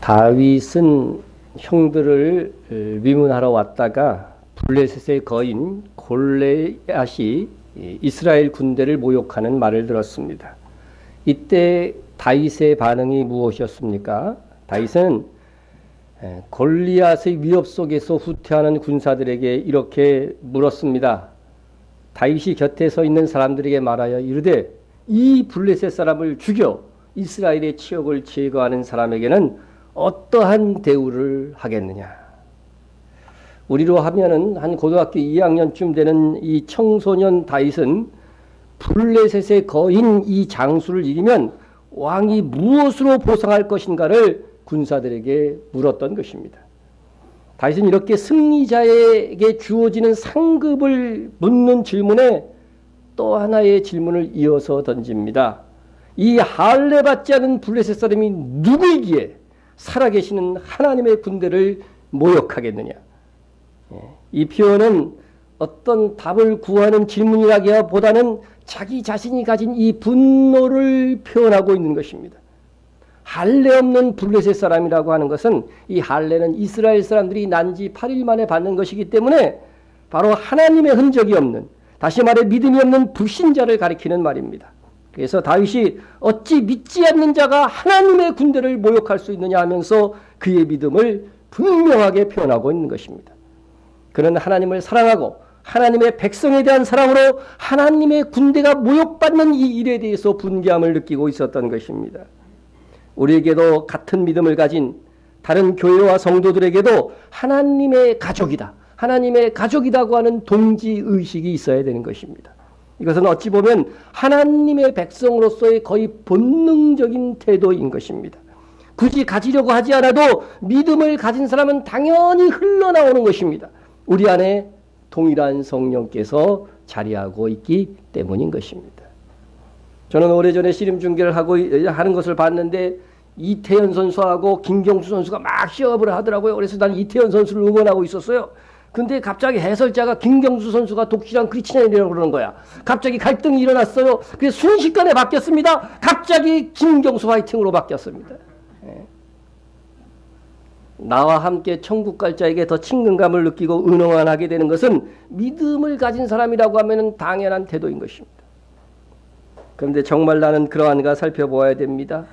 다윗은 형들을 위문하러 왔다가 블레셋의 거인 골리앗이 이스라엘 군대를 모욕하는 말을 들었습니다. 이때 다윗의 반응이 무엇이었습니까? 다윗은 골리앗의 위협 속에서 후퇴하는 군사들에게 이렇게 물었습니다. 다윗이 곁에 서 있는 사람들에게 말하여 이르되 이 블레셋 사람을 죽여 이스라엘의 치욕을 제거하는 사람에게는 어떠한 대우를 하겠느냐. 우리로 하면은 한 고등학교 2학년쯤 되는 이 청소년 다윗은 블레셋의 거인 이 장수를 이기면 왕이 무엇으로 보상할 것인가를 군사들에게 물었던 것입니다. 다윗은 이렇게 승리자에게 주어지는 상급을 묻는 질문에 또 하나의 질문을 이어서 던집니다. 이 할례 받지 않은 블레셋 사람이 누구이기에 살아계시는 하나님의 군대를 모욕하겠느냐. 이 표현은 어떤 답을 구하는 질문이라기보다는 자기 자신이 가진 이 분노를 표현하고 있는 것입니다. 할례 없는 블레셋 사람이라고 하는 것은 이 할례는 이스라엘 사람들이 난 지 8일 만에 받는 것이기 때문에 바로 하나님의 흔적이 없는, 다시 말해 믿음이 없는 불신자를 가리키는 말입니다. 그래서 다윗이 어찌 믿지 않는 자가 하나님의 군대를 모욕할 수 있느냐 하면서 그의 믿음을 분명하게 표현하고 있는 것입니다. 그는 하나님을 사랑하고 하나님의 백성에 대한 사랑으로 하나님의 군대가 모욕받는 이 일에 대해서 분개함을 느끼고 있었던 것입니다. 우리에게도 같은 믿음을 가진 다른 교회와 성도들에게도 하나님의 가족이다, 하나님의 가족이라고 하는 동지의식이 있어야 되는 것입니다. 이것은 어찌 보면 하나님의 백성으로서의 거의 본능적인 태도인 것입니다. 굳이 가지려고 하지 않아도 믿음을 가진 사람은 당연히 흘러나오는 것입니다. 우리 안에 동일한 성령께서 자리하고 있기 때문인 것입니다. 저는 오래전에 씨름 중계를 하는 것을 봤는데 이태현 선수하고 김경수 선수가 막 시합을 하더라고요. 그래서 난 이태현 선수를 응원하고 있었어요. 근데 갑자기 해설자가 김경수 선수가 독실한 크리스찬이라고 그러는 거야. 갑자기 갈등이 일어났어요. 그래서 순식간에 바뀌었습니다. 갑자기 김경수 화이팅으로 바뀌었습니다. 나와 함께 천국 갈 자에게 더 친근감을 느끼고 은응하게 되는 것은 믿음을 가진 사람이라고 하면 당연한 태도인 것입니다. 그런데 정말 나는 그러한가 살펴보아야 됩니다.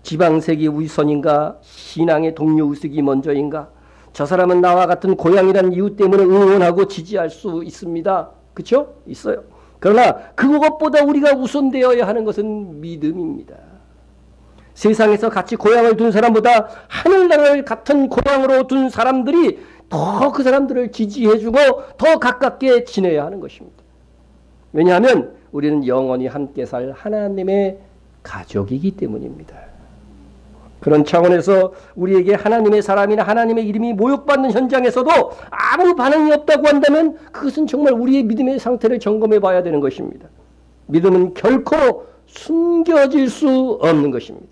지방색이 우선인가? 신앙의 동료의식이 먼저인가? 저 사람은 나와 같은 고향이라는 이유 때문에 응원하고 지지할 수 있습니다. 그렇죠? 있어요. 그러나 그것보다 우리가 우선되어야 하는 것은 믿음입니다. 세상에서 같이 고향을 둔 사람보다 하늘나라를 같은 고향으로 둔 사람들이 더 그 사람들을 지지해주고 더 가깝게 지내야 하는 것입니다. 왜냐하면 우리는 영원히 함께 살 하나님의 가족이기 때문입니다. 그런 차원에서 우리에게 하나님의 사람이나 하나님의 이름이 모욕받는 현장에서도 아무 반응이 없다고 한다면 그것은 정말 우리의 믿음의 상태를 점검해 봐야 되는 것입니다. 믿음은 결코 숨겨질 수 없는 것입니다.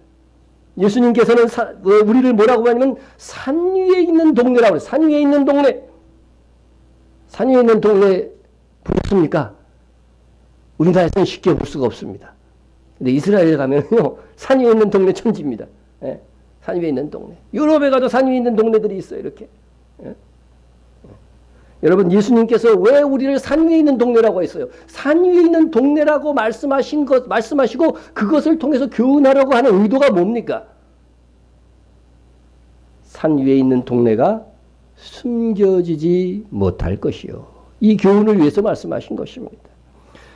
예수님께서는 우리를 뭐라고 하냐면 산 위에 있는 동네라고 해요. 산 위에 있는 동네. 산 위에 있는 동네 보셨습니까? 우리나라에서는 쉽게 볼 수가 없습니다. 근데 이스라엘에 가면요, 산 위에 있는 동네 천지입니다. 예, 산 위에 있는 동네. 유럽에 가도 산 위에 있는 동네들이 있어요. 이렇게. 예? 여러분, 예수님께서 왜 우리를 산 위에 있는 동네라고 했어요? 산 위에 있는 동네라고 말씀하시고 그것을 통해서 교훈하려고 하는 의도가 뭡니까? 산 위에 있는 동네가 숨겨지지 못할 것이요. 이 교훈을 위해서 말씀하신 것입니다.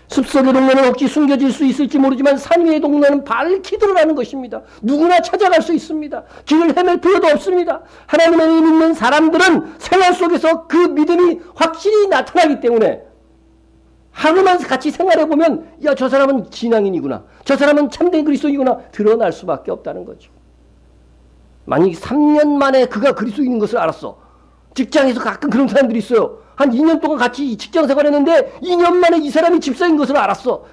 숲속의 동네는 혹시 숨겨질 수 있을지 모르지만 산 위의 동네는 밝히 드러나는 것입니다. 누구나 찾아갈 수 있습니다. 길을 헤맬 필요도 없습니다. 하나님을 믿는 사람들은 생활 속에서 그 믿음이 확실히 나타나기 때문에 하루만 같이 생활해보면 야, 저 사람은 진앙인이구나, 저 사람은 참된 그리스도인이구나 드러날 수밖에 없다는 거죠. 만약 3년 만에 그가 그리스도인인 것을 알았어. 직장에서 가끔 그런 사람들이 있어요. 한 2년 동안 같이 직장 생활했는데 2년 만에 이 사람이 집사인 것을 알았어.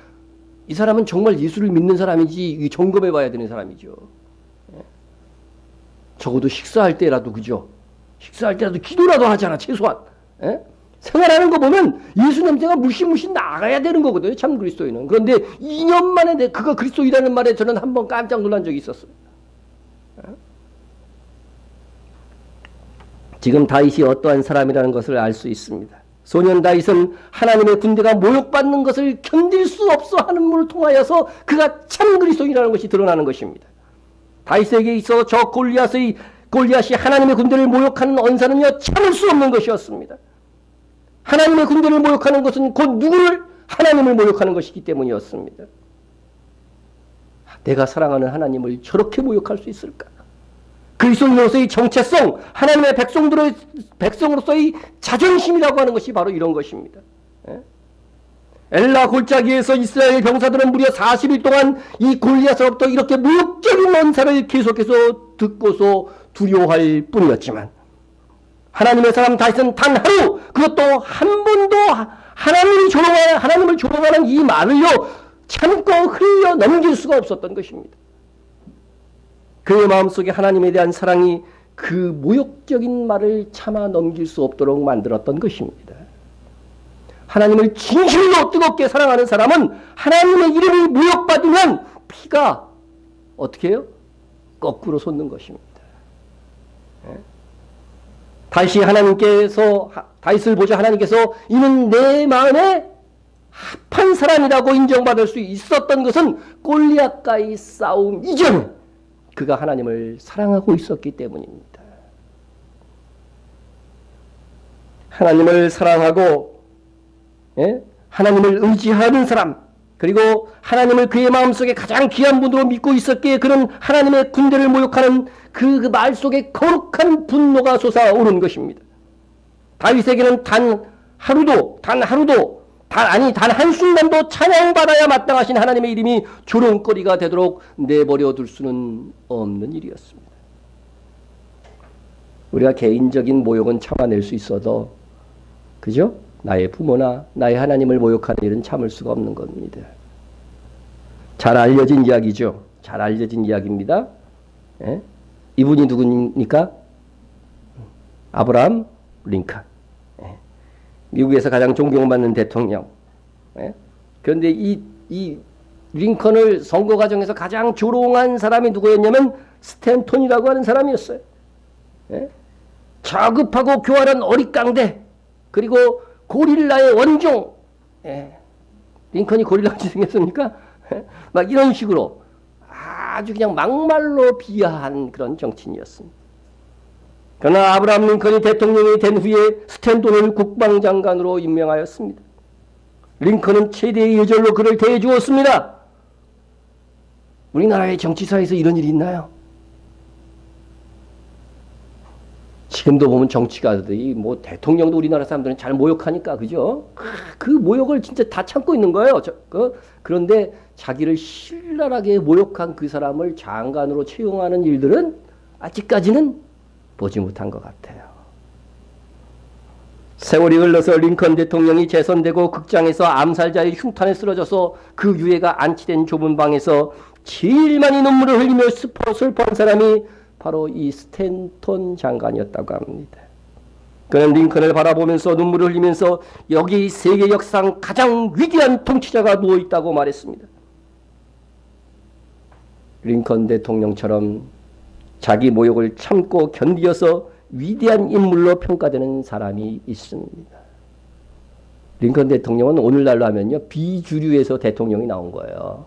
이 사람은 정말 예수를 믿는 사람이지 점검해 봐야 되는 사람이죠. 적어도 식사할 때라도, 그죠? 식사할 때라도 기도라도 하잖아, 최소한. 생활하는 거 보면 예수 냄새가 물씬 나가야 되는 거거든요, 참 그리스도인은. 그런데 2년 만에 그가 그리스도인이라는 말에 저는 한번 깜짝 놀란 적이 있었어요. 지금 다윗이 어떠한 사람이라는 것을 알 수 있습니다. 소년 다윗은 하나님의 군대가 모욕받는 것을 견딜 수 없어 하는 물을 통하여서 그가 참 그리스도인이라는 것이 드러나는 것입니다. 다윗에게 있어 저 골리앗이 하나님의 군대를 모욕하는 언사는요 참을 수 없는 것이었습니다. 하나님의 군대를 모욕하는 것은 곧 누구를? 하나님을 모욕하는 것이기 때문이었습니다. 내가 사랑하는 하나님을 저렇게 모욕할 수 있을까? 그리스도인으로서의 정체성, 하나님의 백성으로서의 자존심이라고 하는 것이 바로 이런 것입니다. 엘라 골짜기에서 이스라엘 병사들은 무려 40일 동안 이 골리앗으로부터 이렇게 모욕적인 언사를 계속해서 듣고서 두려워할 뿐이었지만 하나님의 사람 다윗은 단 하루, 그것도 한 번도 하나님을 조롱하는 이 말을요 참고 흘려 넘길 수가 없었던 것입니다. 그의 마음속에 하나님에 대한 사랑이 그 모욕적인 말을 참아 넘길 수 없도록 만들었던 것입니다. 하나님을 진실로 뜨겁게 사랑하는 사람은 하나님의 이름이 모욕받으면 피가 어떻게 해요? 거꾸로 솟는 것입니다. 다윗을 보자 하나님께서 이는 내 마음에 합한 사람이라고 인정받을 수 있었던 것은 골리앗과의 싸움 이전에 그가 하나님을 사랑하고 있었기 때문입니다. 하나님을 사랑하고 하나님을 의지하는 사람, 그리고 하나님을 그의 마음속에 가장 귀한 분으로 믿고 있었기에 그는 하나님의 군대를 모욕하는 그 말 속에 거룩한 분노가 솟아오른 것입니다. 다윗에게는 단 한순간도 찬양받아야 마땅하신 하나님의 이름이 조롱거리가 되도록 내버려 둘 수는 없는 일이었습니다. 우리가 개인적인 모욕은 참아낼 수 있어도, 그죠? 나의 부모나 나의 하나님을 모욕하는 일은 참을 수가 없는 겁니다. 잘 알려진 이야기죠. 잘 알려진 이야기입니다. 이분이 누구니까? 아브라함 링컨. 미국에서 가장 존경받는 대통령. 그런데 이 링컨을 선거 과정에서 가장 조롱한 사람이 누구였냐면 스탠톤이라고 하는 사람이었어요. 저급하고 교활한 어릿깡대, 그리고 고릴라의 원종. 링컨이 고릴라같이 생겼습니까? 막 이런 식으로 아주 그냥 막말로 비하한 그런 정치인이었습니다. 그러나 아브라함 링컨이 대통령이 된 후에 스탠톤을 국방장관으로 임명하였습니다. 링컨은 최대의 예절로 그를 대해주었습니다. 우리나라의 정치사에서 이런 일이 있나요? 지금도 보면 정치가들이 뭐 대통령도 우리나라 사람들은 잘 모욕하니까, 그죠? 그 모욕을 진짜 다 참고 있는 거예요. 그런데 자기를 신랄하게 모욕한 그 사람을 장관으로 채용하는 일들은 아직까지는 보지 못한 것 같아요. 세월이 흘러서 링컨 대통령이 재선되고 극장에서 암살자의 흉탄에 쓰러져서 그 유해가 안치된 좁은 방에서 제일 많이 눈물을 흘리며 슬퍼한 사람이 바로 이 스탠톤 장관이었다고 합니다. 그는 링컨을 바라보면서 눈물을 흘리면서 여기 세계 역사상 가장 위대한 통치자가 누워있다고 말했습니다. 링컨 대통령처럼 자기 모욕을 참고 견디어서 위대한 인물로 평가되는 사람이 있습니다. 링컨 대통령은 오늘날로 하면요 비주류에서 대통령이 나온 거예요.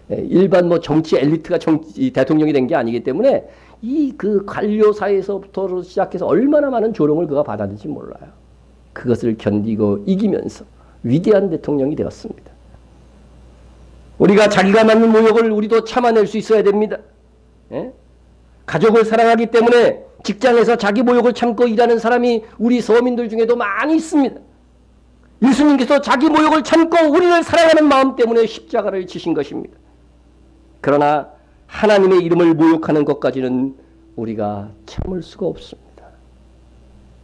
일반 뭐 정치 엘리트가 대통령이 된 게 아니기 때문에 이 그 관료사에서부터 시작해서 얼마나 많은 조롱을 그가 받았는지 몰라요. 그것을 견디고 이기면서 위대한 대통령이 되었습니다. 우리가 자기가 맞는 모욕을 우리도 참아낼 수 있어야 됩니다. 가족을 사랑하기 때문에 직장에서 자기 모욕을 참고 일하는 사람이 우리 서민들 중에도 많이 있습니다. 예수님께서 자기 모욕을 참고 우리를 사랑하는 마음 때문에 십자가를 지신 것입니다. 그러나 하나님의 이름을 모욕하는 것까지는 우리가 참을 수가 없습니다.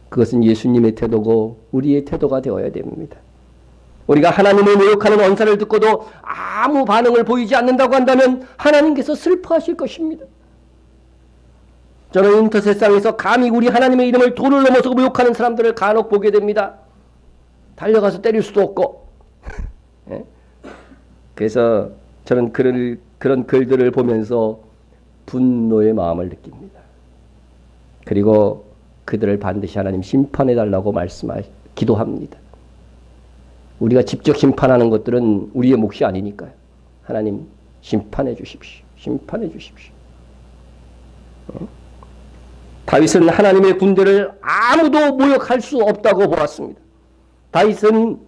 그것은 예수님의 태도고 우리의 태도가 되어야 됩니다. 우리가 하나님을 모욕하는 언사를 듣고도 아무 반응을 보이지 않는다고 한다면 하나님께서 슬퍼하실 것입니다. 저는 인터세상에서 감히 우리 하나님의 이름을 도를 넘어서 모욕하는 사람들을 간혹 보게 됩니다. 달려가서 때릴 수도 없고. 그래서 저는 그런 글들을 보면서 분노의 마음을 느낍니다. 그리고 그들을 반드시 하나님 심판해달라고 기도합니다. 우리가 직접 심판하는 것들은 우리의 몫이 아니니까요. 하나님 심판해 주십시오. 심판해 주십시오. 다윗은 하나님의 군대를 아무도 모욕할 수 없다고 보았습니다. 다윗은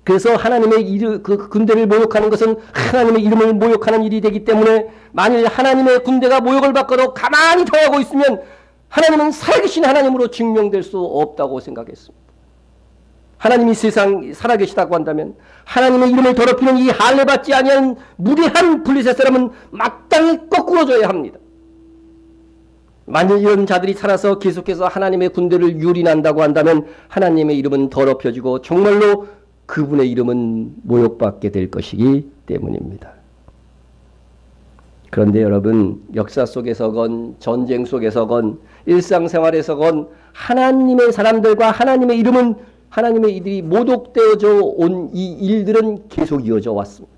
그래서 하나님의 그 군대를 모욕하는 것은 하나님의 이름을 모욕하는 일이 되기 때문에 만일 하나님의 군대가 모욕을 받고도 가만히 당하고 있으면 하나님은 살아계신 하나님으로 증명될 수 없다고 생각했습니다. 하나님이 세상 살아계시다고 한다면 하나님의 이름을 더럽히는 이 할례받지 아니한 무례한 블레셋 사람은 마땅히 거꾸로져야 합니다. 만일 이런 자들이 살아서 계속해서 하나님의 군대를 유린한다고 한다면 하나님의 이름은 더럽혀지고 정말로 그분의 이름은 모욕받게 될 것이기 때문입니다. 그런데 여러분, 역사 속에서건 전쟁 속에서건 일상생활에서건 하나님의 사람들과 하나님의 이들이 모독되어져 온 이 일들은 계속 이어져 왔습니다.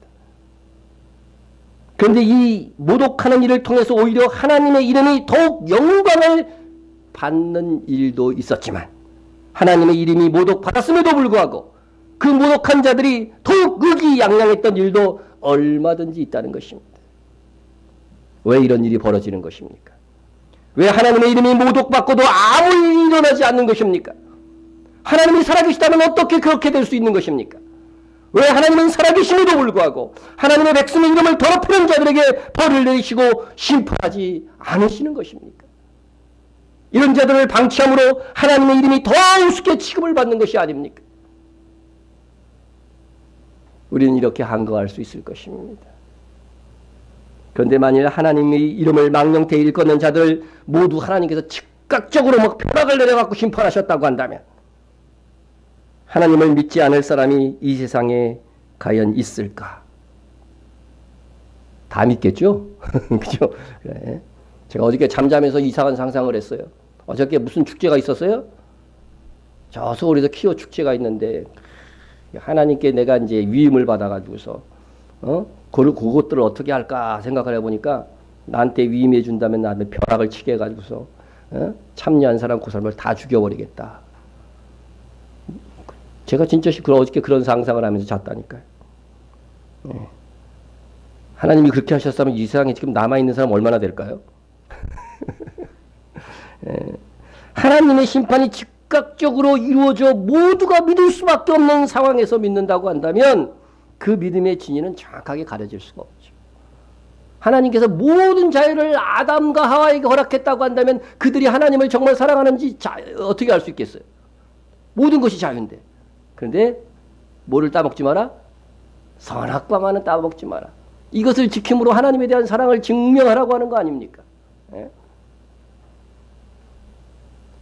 그런데 이 모독하는 일을 통해서 오히려 하나님의 이름이 더욱 영광을 받는 일도 있었지만 하나님의 이름이 모독받았음에도 불구하고 그 모독한 자들이 더욱 의기양양했던 일도 얼마든지 있다는 것입니다. 왜 이런 일이 벌어지는 것입니까? 왜 하나님의 이름이 모독받고도 아무 일이 일어나지 않는 것입니까? 하나님이 살아계시다면 어떻게 그렇게 될 수 있는 것입니까? 왜 하나님은 살아계심에도 불구하고 하나님의 백성의 이름을 더럽히는 자들에게 벌을 내리시고 심판하지 않으시는 것입니까? 이런 자들을 방치함으로 하나님의 이름이 더 우습게 취급을 받는 것이 아닙니까? 우리는 이렇게 한거할 수 있을 것입니다. 그런데 만일 하나님의 이름을 망령되이 일컫는 자들 모두 하나님께서 즉각적으로 막 벼락을 내려갖고 심판하셨다고 한다면 하나님을 믿지 않을 사람이 이 세상에 과연 있을까? 다 믿겠죠? 그죠? 그래. 제가 어저께 잠자면서 이상한 상상을 했어요. 어저께 무슨 축제가 있었어요? 저 서울에서 키오 축제가 있는데 하나님께 내가 이제 위임을 받아가지고서 그것들을 어떻게 할까 생각을 해보니까 나한테 위임해 준다면 나한테 벼락을 치게 해가지고서 참여한 사람 그 사람을 다 죽여버리겠다. 제가 진짜 어저께 그런 상상을 하면서 잤다니까요. 하나님이 그렇게 하셨다면 이 세상에 지금 남아있는 사람 얼마나 될까요? 하나님의 심판이 즉각적으로 이루어져 모두가 믿을 수밖에 없는 상황에서 믿는다고 한다면 그 믿음의 진위는 정확하게 가려질 수가 없죠. 하나님께서 모든 자유를 아담과 하와에게 허락했다고 한다면 그들이 하나님을 정말 사랑하는지 어떻게 알 수 있겠어요? 모든 것이 자유인데. 그런데 뭐를 따먹지 마라? 선악과만은 따먹지 마라. 이것을 지킴으로 하나님에 대한 사랑을 증명하라고 하는 거 아닙니까? 예?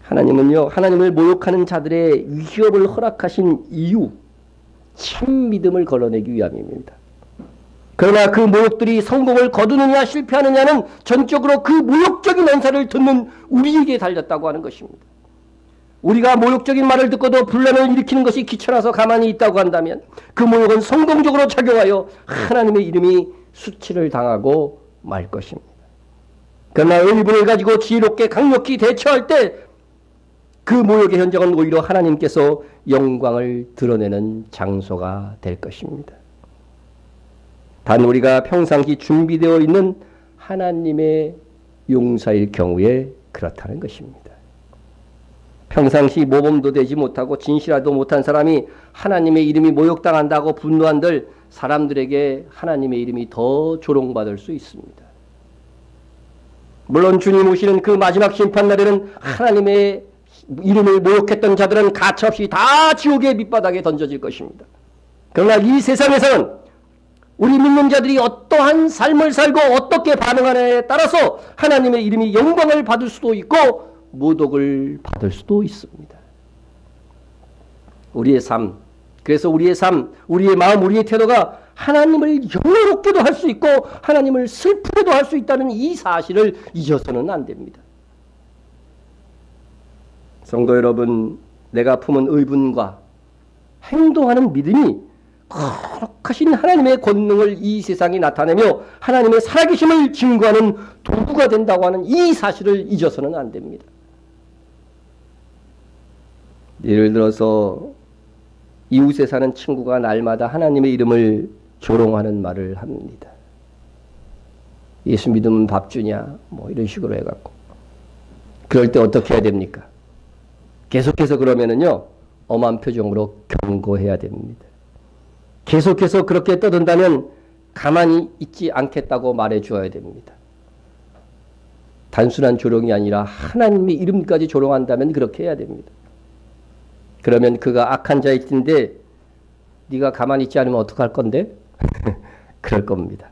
하나님은요, 하나님을 모욕하는 자들의 위협을 허락하신 이유, 참 믿음을 걸러내기 위함입니다. 그러나 그 모욕들이 성공을 거두느냐 실패하느냐는 전적으로 그 모욕적인 언사를 듣는 우리에게 달렸다고 하는 것입니다. 우리가 모욕적인 말을 듣고도 분란을 일으키는 것이 귀찮아서 가만히 있다고 한다면 그 모욕은 성공적으로 작용하여 하나님의 이름이 수치를 당하고 말 것입니다. 그러나 의분을 가지고 지혜롭게 강력히 대처할 때 그 모욕의 현장은 오히려 하나님께서 영광을 드러내는 장소가 될 것입니다. 단 우리가 평상시 준비되어 있는 하나님의 용사일 경우에 그렇다는 것입니다. 평상시 모범도 되지 못하고 진실하도 못한 사람이 하나님의 이름이 모욕당한다고 분노한들 사람들에게 하나님의 이름이 더 조롱받을 수 있습니다. 물론 주님 오시는 그 마지막 심판날에는 하나님의 이름을 모욕했던 자들은 가차없이 다 지옥의 밑바닥에 던져질 것입니다. 그러나 이 세상에서는 우리 믿는 자들이 어떠한 삶을 살고 어떻게 반응하느냐에 따라서 하나님의 이름이 영광을 받을 수도 있고 모독을 받을 수도 있습니다. 우리의 삶, 그래서 우리의 삶, 우리의 마음, 우리의 태도가 하나님을 영화롭게도 할 수 있고 하나님을 슬프게도 할 수 있다는 이 사실을 잊어서는 안 됩니다. 성도 여러분, 내가 품은 의분과 행동하는 믿음이 거룩하신 하나님의 권능을 이 세상에 나타내며 하나님의 살아계심을 증거하는 도구가 된다고 하는 이 사실을 잊어서는 안 됩니다. 예를 들어서 이웃에 사는 친구가 날마다 하나님의 이름을 조롱하는 말을 합니다. 예수 믿으면 밥 주냐? 뭐 이런 식으로 해갖고. 그럴 때 어떻게 해야 됩니까? 계속해서 그러면은요, 엄한 표정으로 경고해야 됩니다. 계속해서 그렇게 떠든다면 가만히 있지 않겠다고 말해 주어야 됩니다. 단순한 조롱이 아니라 하나님의 이름까지 조롱한다면 그렇게 해야 됩니다. 그러면 그가 악한 자일 텐데 네가 가만히 있지 않으면 어떡할 건데? 그럴 겁니다.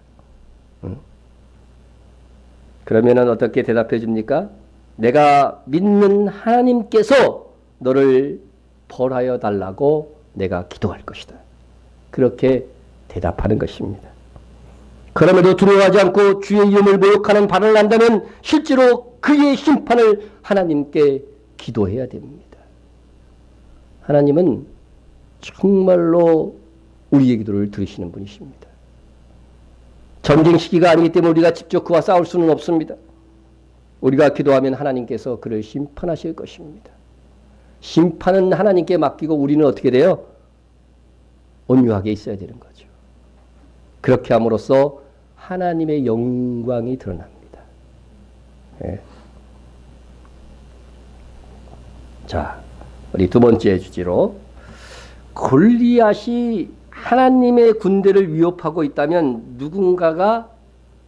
그러면은 어떻게 대답해 줍니까? 내가 믿는 하나님께서 너를 벌하여 달라고 내가 기도할 것이다. 그렇게 대답하는 것입니다. 그럼에도 두려워하지 않고 주의 이름을 모욕하는 발언을 한다면 실제로 그의 심판을 하나님께 기도해야 됩니다. 하나님은 정말로 우리의 기도를 들으시는 분이십니다. 전쟁 시기가 아니기 때문에 우리가 직접 그와 싸울 수는 없습니다. 우리가 기도하면 하나님께서 그를 심판하실 것입니다. 심판은 하나님께 맡기고 우리는 어떻게 돼요? 온유하게 있어야 되는 거죠. 그렇게 함으로써 하나님의 영광이 드러납니다. 네. 자, 우리 두 번째 주제로 골리앗이 하나님의 군대를 위협하고 있다면 누군가가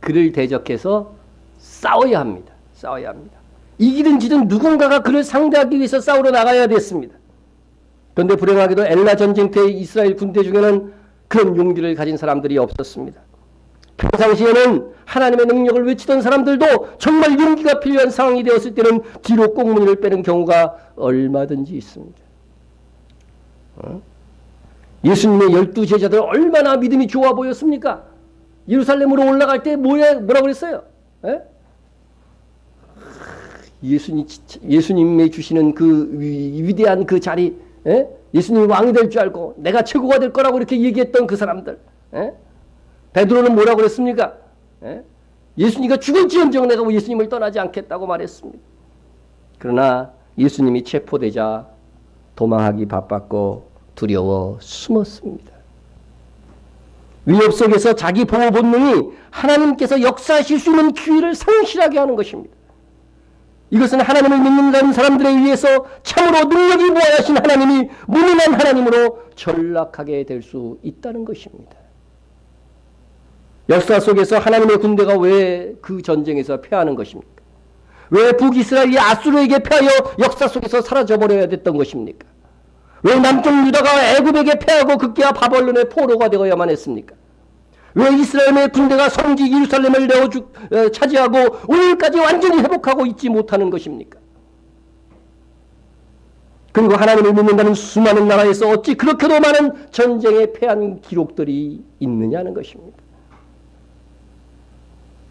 그를 대적해서 싸워야 합니다. 싸워야 합니다. 이기든 지든 누군가가 그를 상대하기 위해서 싸우러 나가야 됐습니다. 그런데 불행하게도 엘라 전쟁 때 이스라엘 군대 중에는 그런 용기를 가진 사람들이 없었습니다. 평상시에는 하나님의 능력을 외치던 사람들도 정말 용기가 필요한 상황이 되었을 때는 뒤로 꽁무니를 빼는 경우가 얼마든지 있습니다. 예수님의 12제자들 얼마나 믿음이 좋아 보였습니까? 예루살렘으로 올라갈 때 뭐라고 그랬어요? 에? 예수님이 주시는 그 위대한 그 자리, 에? 예수님이 왕이 될 줄 알고 내가 최고가 될 거라고 이렇게 얘기했던 그 사람들. 에? 베드로는 뭐라고 그랬습니까? 에? 예수님이 죽을지언정 내가 예수님을 떠나지 않겠다고 말했습니다. 그러나 예수님이 체포되자 도망하기 바빴고 두려워 숨었습니다. 위협 속에서 자기 보호 본능이 하나님께서 역사하실 수 있는 기회를 상실하게 하는 것입니다. 이것은 하나님을 믿는 사람들에 의해서 참으로 능력이 무한하신 하나님이 무능한 하나님으로 전락하게 될 수 있다는 것입니다. 역사 속에서 하나님의 군대가 왜 그 전쟁에서 패하는 것입니까? 왜 북이스라엘이 아수르에게 패하여 역사 속에서 사라져버려야 됐던 것입니까? 왜 남쪽 유다가 애굽에게 패하고 급기야 바벨론의 포로가 되어야만 했습니까? 왜 이스라엘의 군대가 성지 예루살렘을 차지하고 오늘까지 완전히 회복하고 있지 못하는 것입니까? 그리고 하나님을 믿는다는 수많은 나라에서 어찌 그렇게도 많은 전쟁에 패한 기록들이 있느냐는 것입니다.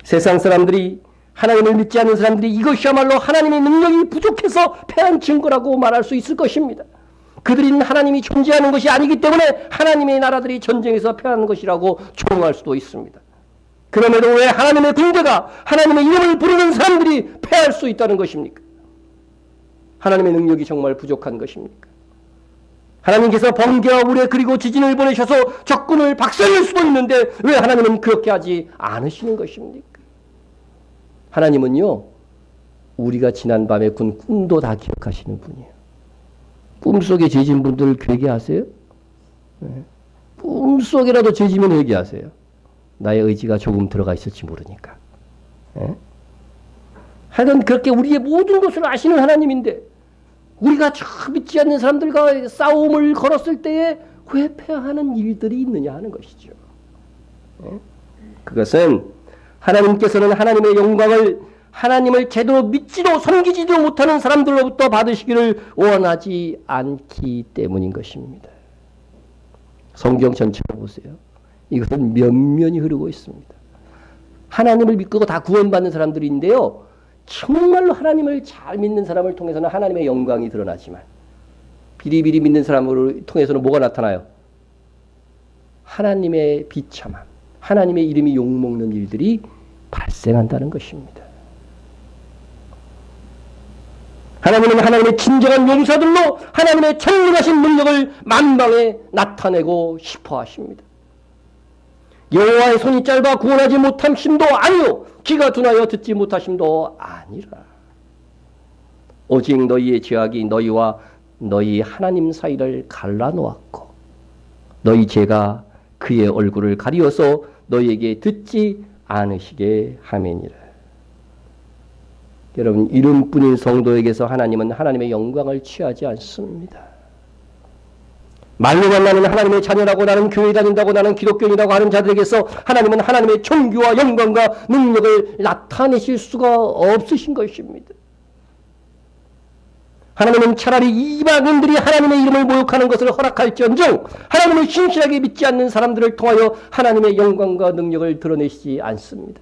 세상 사람들이 하나님을 믿지 않는 사람들이 이것이야말로 하나님의 능력이 부족해서 패한 증거라고 말할 수 있을 것입니다. 그들은 하나님이 존재하는 것이 아니기 때문에 하나님의 나라들이 전쟁에서 패하는 것이라고 총할 수도 있습니다. 그럼에도 왜 하나님의 군대가 하나님의 이름을 부르는 사람들이 패할 수 있다는 것입니까? 하나님의 능력이 정말 부족한 것입니까? 하나님께서 번개와 우레 그리고 지진을 보내셔서 적군을 박살낼 수도 있는데 왜 하나님은 그렇게 하지 않으시는 것입니까? 하나님은요, 우리가 지난밤에 꾼 꿈도 다 기억하시는 분이에요. 꿈속에 죄진 분들 회개하세요? 네. 꿈속에라도 죄지면 회개하세요. 나의 의지가 조금 들어가 있을지 모르니까. 네? 하여간 그렇게 우리의 모든 것을 아시는 하나님인데 우리가 저 믿지 않는 사람들과 싸움을 걸었을 때에 왜 패하는 일들이 있느냐 하는 것이죠. 네? 그것은 하나님께서는 하나님의 영광을 하나님을 제대로 믿지도 섬기지도 못하는 사람들로부터 받으시기를 원하지 않기 때문인 것입니다. 성경 전체를 보세요. 이것은 면면이 흐르고 있습니다. 하나님을 믿고 다 구원받는 사람들인데요. 정말로 하나님을 잘 믿는 사람을 통해서는 하나님의 영광이 드러나지만 비리비리 믿는 사람을 통해서는 뭐가 나타나요? 하나님의 비참함, 하나님의 이름이 욕먹는 일들이 발생한다는 것입니다. 하나님은 하나님의 진정한 용사들로 하나님의 전능하신 능력을 만방에 나타내고 싶어 하십니다. 여호와의 손이 짧아 구원하지 못함심도 아니요 귀가 둔하여 듣지 못하심도 아니라 오직 너희의 죄악이 너희와 너희 하나님 사이를 갈라놓았고 너희 죄가 그의 얼굴을 가리어서 너희에게 듣지 않으시게 하매니라. 여러분, 이름뿐인 성도에게서 하나님은 하나님의 영광을 취하지 않습니다. 말로만 나는 하나님의 자녀라고 나는 교회 다닌다고 나는 기독교인이라고 하는 자들에게서 하나님은 하나님의 존귀와 영광과 능력을 나타내실 수가 없으신 것입니다. 하나님은 차라리 이방인들이 하나님의 이름을 모욕하는 것을 허락할지언정 하나님을 신실하게 믿지 않는 사람들을 통하여 하나님의 영광과 능력을 드러내시지 않습니다.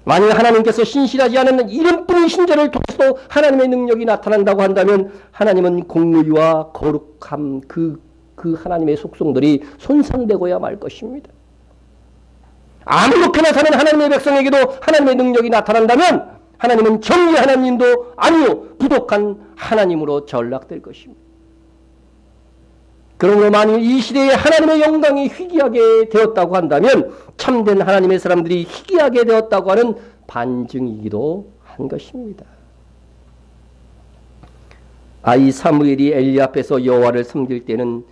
만일 하나님께서 신실하지 않은 이름뿐인 신자를 통해서 하나님의 능력이 나타난다고 한다면 하나님은 공의와 거룩함 그 하나님의 속성들이 손상되고야 말 것입니다. 아무렇게나 사는 하나님의 백성에게도 하나님의 능력이 나타난다면 하나님은 정의 하나님도 아니요 부족한 하나님으로 전락될 것입니다. 그러므로 만일 이 시대에 하나님의 영광이 희귀하게 되었다고 한다면 참된 하나님의 사람들이 희귀하게 되었다고 하는 반증이기도 한 것입니다. 아이 사무엘이 엘리 앞에서 여호와를 섬길 때는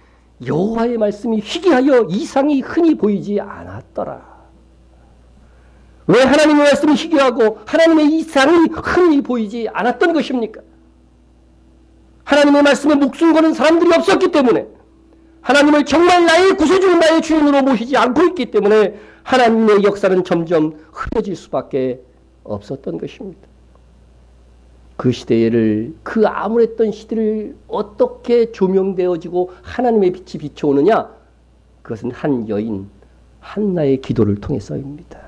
여호와의 말씀이 희귀하여 이상이 흔히 보이지 않았더라. 왜 하나님의 말씀이 희귀하고 하나님의 이상이 흔히 보이지 않았던 것입니까? 하나님의 말씀에 목숨 거는 사람들이 없었기 때문에 하나님을 정말 나의 구세주 나의 주인으로 모시지 않고 있기 때문에 하나님의 역사는 점점 흐려질 수밖에 없었던 것입니다. 그 시대를 그 암울했던 시대를 어떻게 조명되어지고 하나님의 빛이 비춰오느냐? 그것은 한 여인 한나의 기도를 통해서입니다.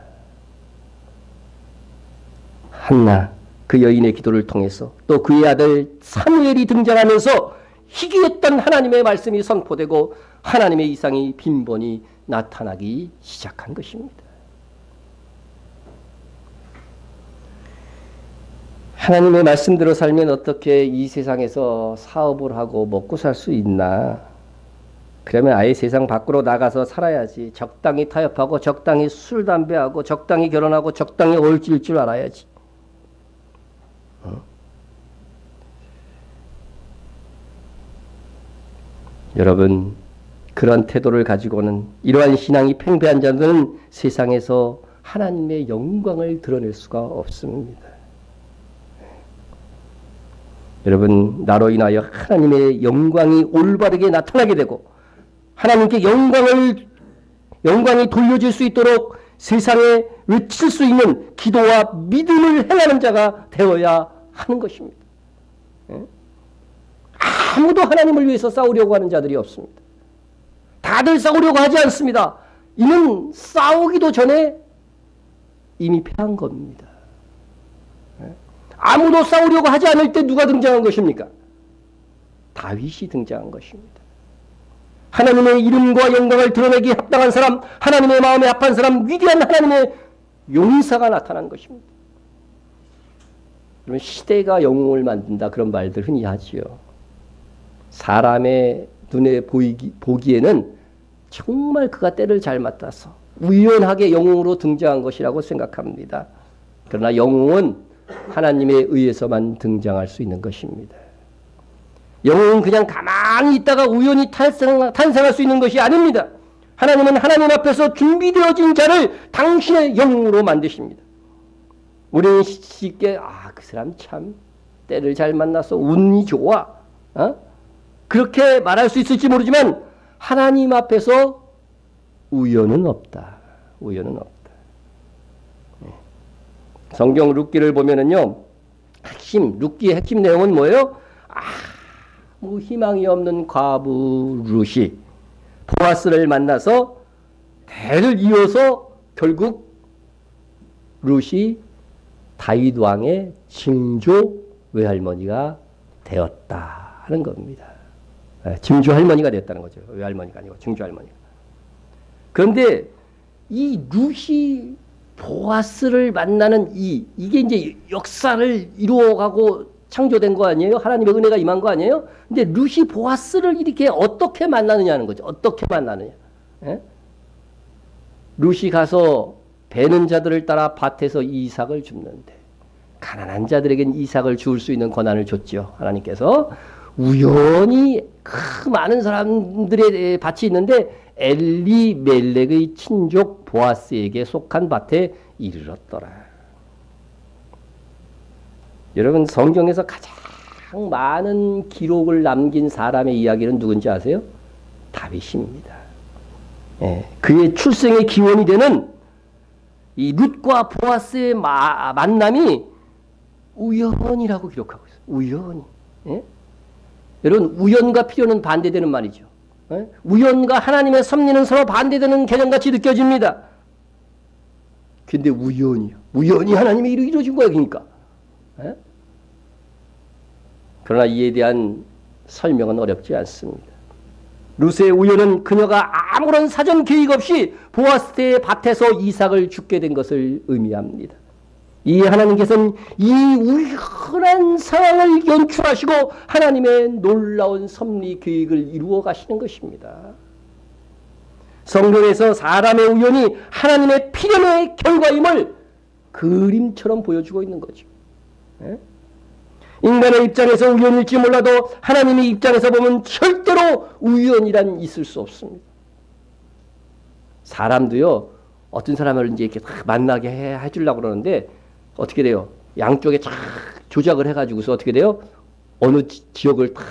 한나 그 여인의 기도를 통해서 또 그의 아들 사무엘이 등장하면서 희귀했던 하나님의 말씀이 선포되고 하나님의 이상이 빈번히 나타나기 시작한 것입니다. 하나님의 말씀대로 살면 어떻게 이 세상에서 사업을 하고 먹고 살 수 있나? 그러면 아예 세상 밖으로 나가서 살아야지. 적당히 타협하고 적당히 술, 담배하고 적당히 결혼하고 적당히 얼질 줄 알아야지. 여러분, 그런 태도를 가지고는 이러한 신앙이 팽배한 자들은 세상에서 하나님의 영광을 드러낼 수가 없습니다. 여러분, 나로 인하여 하나님의 영광이 올바르게 나타나게 되고 하나님께 영광이 돌려질 수 있도록 세상에 외칠 수 있는 기도와 믿음을 행하는 자가 되어야 하는 것입니다. 아무도 하나님을 위해서 싸우려고 하는 자들이 없습니다. 다들 싸우려고 하지 않습니다. 이는 싸우기도 전에 이미 패한 겁니다. 아무도 싸우려고 하지 않을 때 누가 등장한 것입니까? 다윗이 등장한 것입니다. 하나님의 이름과 영광을 드러내기 합당한 사람, 하나님의 마음에 합한 사람, 위대한 하나님의 용사가 나타난 것입니다. 그러면 시대가 영웅을 만든다 그런 말들 흔히 하지요. 사람의 눈에 보기에는 정말 그가 때를 잘 맞다서 우연하게 영웅으로 등장한 것이라고 생각합니다. 그러나 영웅은 하나님에 의해서만 등장할 수 있는 것입니다. 영웅은 그냥 가만히 있다가 우연히 탄생할 수 있는 것이 아닙니다. 하나님은 하나님 앞에서 준비되어진 자를 당신의 영웅으로 만드십니다. 우리는 쉽게 그 사람 참 때를 잘 만나서 운이 좋아 그렇게 말할 수 있을지 모르지만 하나님 앞에서 우연은 없다. 우연은 없다. 성경 룻기를 보면은요, 룻기의 핵심 내용은 뭐예요? 희망이 없는 과부 룻이 보아스를 만나서 대를 이어서 결국 룻이 다윗 왕의 증조 외할머니가 되었다 하는 겁니다. 증조 할머니가 됐다는 거죠. 외할머니가 아니고 증조 할머니가. 그런데 이 룻이 보아스를 만나는 이게 이제 역사를 이루어가고 창조된 거 아니에요? 하나님의 은혜가 임한 거 아니에요? 근데 룻이 보아스를 이렇게 어떻게 만나느냐는 거죠. 어떻게 만나느냐. 예? 룻이 가서 배는 자들을 따라 밭에서 이삭을 줍는데 가난한 자들에겐 이삭을 줄 수 있는 권한을 줬죠. 하나님께서 우연히 그 많은 사람들의 밭이 있는데 엘리멜렉의 친족 보아스에게 속한 밭에 이르렀더라. 여러분 성경에서 가장 많은 기록을 남긴 사람의 이야기는 누군지 아세요? 다윗입니다. 예, 그의 출생의 기원이 되는 이 룻과 보아스의 만남이 우연이라고 기록하고 있어요. 우연히. 예? 여러분 우연과 필요는 반대되는 말이죠. 예? 우연과 하나님의 섭리는 서로 반대되는 개념같이 느껴집니다. 근데 우연이요. 우연히 하나님의 일이 이루어진 거야. 그러니까. 예? 그러나 이에 대한 설명은 어렵지 않습니다. 룻의 우연은 그녀가 아무런 사전 계획 없이 보아스의 밭에서 이삭을 죽게 된 것을 의미합니다. 이 하나님께서는 이 우연한 상황을 연출하시고 하나님의 놀라운 섭리 계획을 이루어 가시는 것입니다. 성경에서 사람의 우연이 하나님의 필연의 결과임을 그림처럼 보여주고 있는 거죠. 예? 인간의 입장에서 우연일지 몰라도 하나님의 입장에서 보면 절대로 우연이란 있을 수 없습니다. 사람도요, 어떤 사람을 이제 이렇게 만나게 해주려고 그러는데, 어떻게 돼요? 양쪽에 쫙 조작을 해가지고서 어떻게 돼요? 어느 지역을 다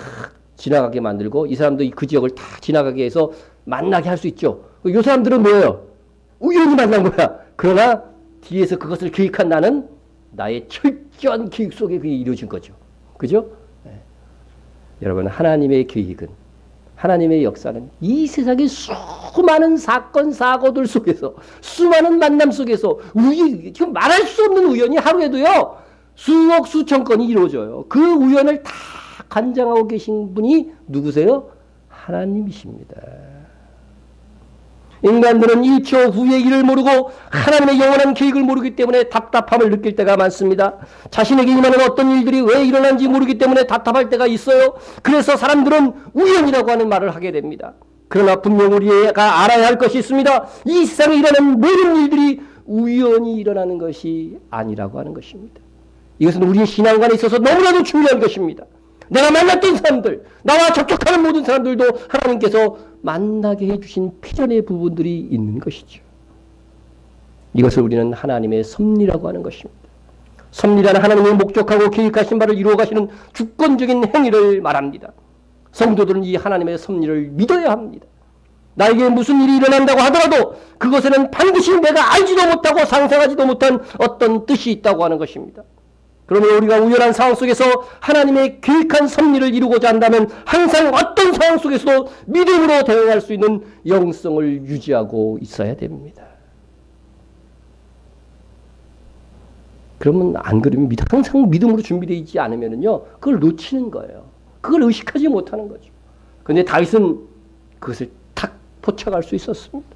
지나가게 만들고, 이 사람도 그 지역을 다 지나가게 해서 만나게 할 수 있죠. 이 사람들은 뭐예요? 우연히 만난 거야. 그러나 뒤에서 그것을 계획한 나는 나의 철저한 계획 속에 그게 이루어진 거죠. 그죠? 네. 여러분, 하나님의 계획은, 하나님의 역사는 이 세상의 수많은 사건, 사고들 속에서, 수많은 만남 속에서, 지금 말할 수 없는 우연이 하루에도요, 수억, 수천 건이 이루어져요. 그 우연을 다 관장하고 계신 분이 누구세요? 하나님이십니다. 인간들은 1초 후의 일을 모르고 하나님의 영원한 계획을 모르기 때문에 답답함을 느낄 때가 많습니다. 자신에게 임하는 어떤 일들이 왜 일어난지 모르기 때문에 답답할 때가 있어요. 그래서 사람들은 우연이라고 하는 말을 하게 됩니다. 그러나 분명 우리가 알아야 할 것이 있습니다. 이 세상에 일어나는 모든 일들이 우연히 일어나는 것이 아니라고 하는 것입니다. 이것은 우리의 신앙관에 있어서 너무나도 중요한 것입니다. 내가 만났던 사람들, 나와 접촉하는 모든 사람들도 하나님께서 만나게 해주신 필연의 부분들이 있는 것이죠. 이것을 우리는 하나님의 섭리라고 하는 것입니다. 섭리라는 하나님의 목적하고 계획하신 바를 이루어 가시는 주권적인 행위를 말합니다. 성도들은 이 하나님의 섭리를 믿어야 합니다. 나에게 무슨 일이 일어난다고 하더라도 그것에는 반드시 내가 알지도 못하고 상상하지도 못한 어떤 뜻이 있다고 하는 것입니다. 그러면 우리가 우연한 상황 속에서 하나님의 계획한 섭리를 이루고자 한다면 항상 어떤 상황 속에서도 믿음으로 대응할 수 있는 영성을 유지하고 있어야 됩니다. 그러면 안 그러면 항상 믿음으로 준비되어 있지 않으면요, 그걸 놓치는 거예요. 그걸 의식하지 못하는 거죠. 그런데 다윗은 그것을 탁 포착할 수 있었습니다.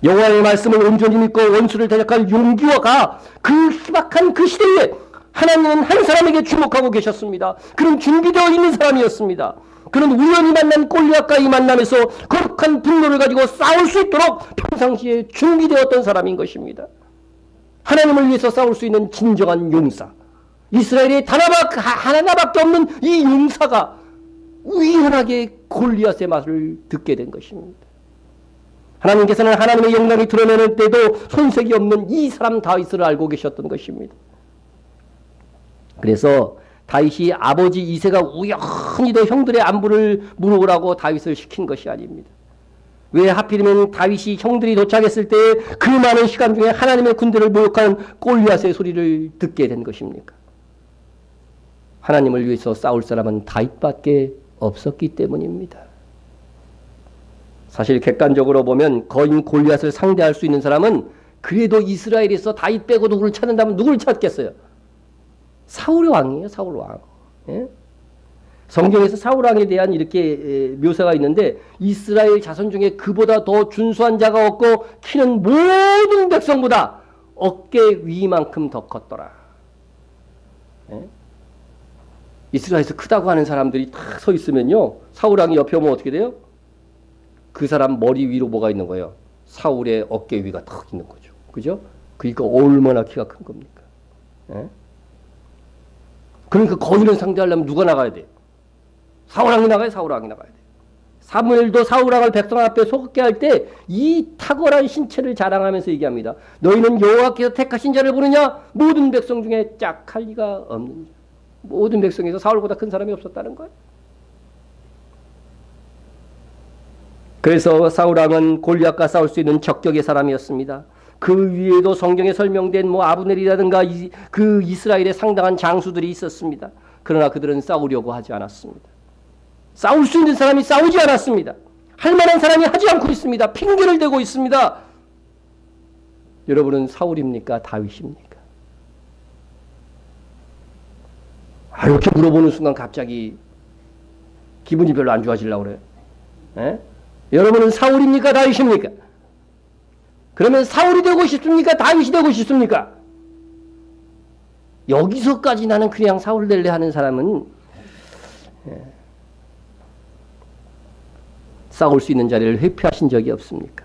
여호와의 말씀을 온전히 믿고 원수를 대적할 용기와 그 희박한 그 시대에 하나님은 한 사람에게 주목하고 계셨습니다. 그는 준비되어 있는 사람이었습니다. 그는 우연히 만난 골리앗과 이 만남에서 거룩한 분노를 가지고 싸울 수 있도록 평상시에 준비되었던 사람인 것입니다. 하나님을 위해서 싸울 수 있는 진정한 용사. 이스라엘에 하나밖에 없는 이 용사가 우연하게 골리앗의 맛을 듣게 된 것입니다. 하나님께서는 하나님의 영광이 드러내는 때도 손색이 없는 이 사람 다윗을 알고 계셨던 것입니다. 그래서 다윗이 아버지 이새가 우연히도 형들의 안부를 물어보라고 다윗을 시킨 것이 아닙니다. 왜 하필이면 다윗이 형들이 도착했을 때 그 많은 시간 중에 하나님의 군대를 모욕한 골리앗의 소리를 듣게 된 것입니까? 하나님을 위해서 싸울 사람은 다윗밖에 없었기 때문입니다. 사실 객관적으로 보면 거인 골리앗을 상대할 수 있는 사람은 그래도 이스라엘에서 다윗 빼고 누구를 찾는다면 누구를 찾겠어요? 사울 왕이에요. 사울 왕. 예? 성경에서 사울 왕에 대한 이렇게 묘사가 있는데 이스라엘 자손 중에 그보다 더 준수한 자가 없고 키는 모든 백성보다 어깨 위만큼 더 컸더라. 예? 이스라엘에서 크다고 하는 사람들이 딱 서 있으면요. 사울 왕이 옆에 오면 어떻게 돼요? 그 사람 머리 위로 뭐가 있는 거예요? 사울의 어깨 위가 탁 있는 거죠. 그죠? 그러니까 얼마나 키가 큰 겁니까? 예? 그러니까 거기를 상대하려면 누가 나가야 돼요? 사울 왕이 나가야 사울 왕이 나가야 돼요. 사무엘도 사울 왕을 백성 앞에 속게 할 때 이 탁월한 신체를 자랑하면서 얘기합니다. 너희는 여호와께서 택하신 자를 보느냐? 모든 백성 중에 짝할 리가 없느냐. 모든 백성에서 사울보다 큰 사람이 없었다는 거예요. 그래서 사울 왕은 골리앗과 싸울 수 있는 적격의 사람이었습니다. 그 위에도 성경에 설명된 뭐 아브넬이라든가 그 이스라엘의 상당한 장수들이 있었습니다. 그러나 그들은 싸우려고 하지 않았습니다. 싸울 수 있는 사람이 싸우지 않았습니다. 할 만한 사람이 하지 않고 있습니다. 핑계를 대고 있습니다. 여러분은 사울입니까? 다윗입니까? 이렇게 물어보는 순간 갑자기 기분이 별로 안 좋아지려고 그래요. 에? 여러분은 사울입니까? 다윗입니까? 그러면 사울이 되고 싶습니까? 다윗이 되고 싶습니까? 여기서까지 나는 그냥 사울 될래 하는 사람은 싸울 수 있는 자리를 회피하신 적이 없습니까?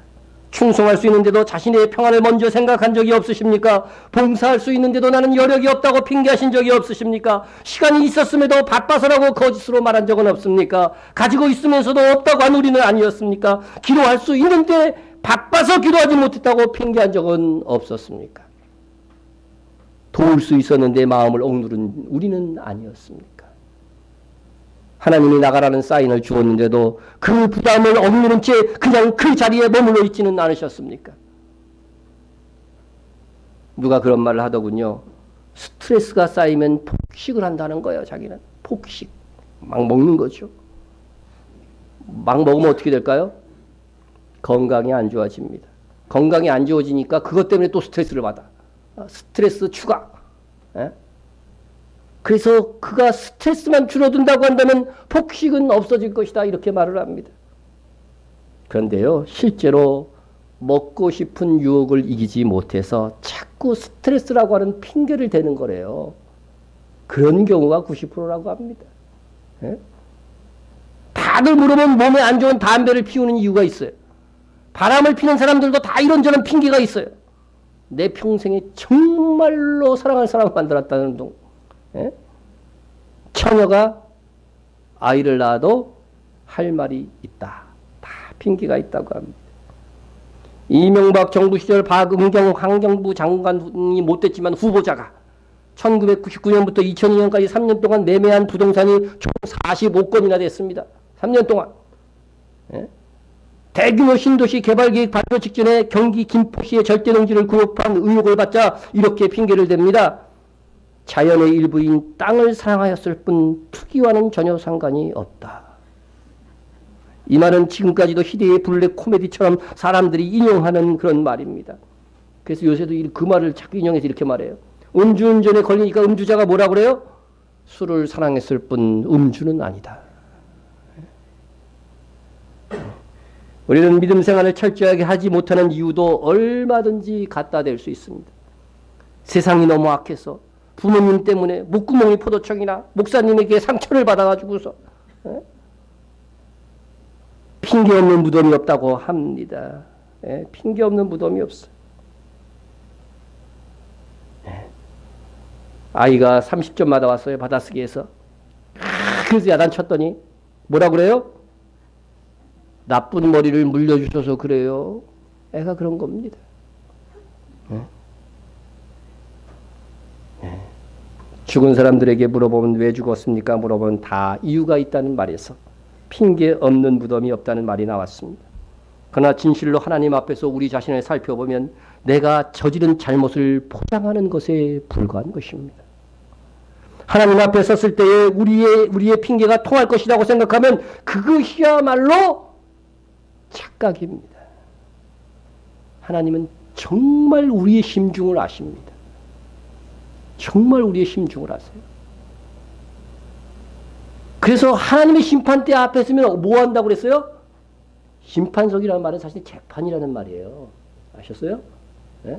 충성할 수 있는데도 자신의 평안을 먼저 생각한 적이 없으십니까? 봉사할 수 있는데도 나는 여력이 없다고 핑계하신 적이 없으십니까? 시간이 있었음에도 바빠서라고 거짓으로 말한 적은 없습니까? 가지고 있으면서도 없다고 한 우리는 아니었습니까? 기도할 수 있는데 바빠서 기도하지 못했다고 핑계한 적은 없었습니까? 도울 수 있었는데 마음을 억누른 우리는 아니었습니까? 하나님이 나가라는 사인을 주었는데도 그 부담을 억누른 채 그냥 그 자리에 머물러 있지는 않으셨습니까? 누가 그런 말을 하더군요. 스트레스가 쌓이면 폭식을 한다는 거예요. 자기는 폭식. 막 먹는 거죠. 막 먹으면 어떻게 될까요? 건강이 안 좋아집니다. 건강이 안 좋아지니까 그것 때문에 또 스트레스를 받아. 스트레스 추가. 에? 그래서 그가 스트레스만 줄어든다고 한다면 폭식은 없어질 것이다. 이렇게 말을 합니다. 그런데요. 실제로 먹고 싶은 유혹을 이기지 못해서 자꾸 스트레스라고 하는 핑계를 대는 거래요. 그런 경우가 90%라고 합니다. 예? 다들 물어보면 몸에 안 좋은 담배를 피우는 이유가 있어요. 바람을 피는 사람들도 다 이런저런 핑계가 있어요. 내 평생에 정말로 사랑하는 사람을 만들었다는 동. 예? 처녀가 아이를 낳아도 할 말이 있다. 다 핑계가 있다고 합니다. 이명박 정부 시절 박은경 환경부 장관이 못됐지만 후보자가 1999년부터 2002년까지 3년 동안 매매한 부동산이 총 45건이나 됐습니다. 3년 동안. 예? 대규모 신도시 개발계획 발표 직전에 경기 김포시의 절대농지를 구입한 의혹을 받자 이렇게 핑계를 댑니다. 자연의 일부인 땅을 사랑하였을 뿐 투기와는 전혀 상관이 없다. 이 말은 지금까지도 희대의 블랙 코미디처럼 사람들이 인용하는 그런 말입니다. 그래서 요새도 그 말을 자꾸 인용해서 이렇게 말해요. 음주운전에 걸리니까 음주자가 뭐라 그래요? 술을 사랑했을 뿐 음주는 아니다. 우리는 믿음 생활을 철저하게 하지 못하는 이유도 얼마든지 갖다 댈 수 있습니다. 세상이 너무 악해서 부모님 때문에 목구멍이 포도청이나 목사님에게 상처를 받아가지고서 핑계 없는 무덤이 없다고 합니다. 핑계 없는 무덤이 없어요. 아이가 30점 받아왔어요. 받아쓰기에서. 그래서 야단쳤더니 뭐라 그래요? 나쁜 머리를 물려주셔서 그래요. 애가 그런 겁니다. 죽은 사람들에게 물어보면 왜 죽었습니까? 물어보면 다 이유가 있다는 말에서 핑계 없는 무덤이 없다는 말이 나왔습니다. 그러나 진실로 하나님 앞에서 우리 자신을 살펴보면 내가 저지른 잘못을 포장하는 것에 불과한 것입니다. 하나님 앞에 섰을 때에 우리의 핑계가 통할 것이라고 생각하면 그것이야말로 착각입니다. 하나님은 정말 우리의 심중을 아십니다. 정말 우리의 심중을 아세요. 그래서 하나님의 심판대 앞에 서면 뭐 한다고 그랬어요? 심판석이라는 말은 사실 재판이라는 말이에요. 아셨어요? 네?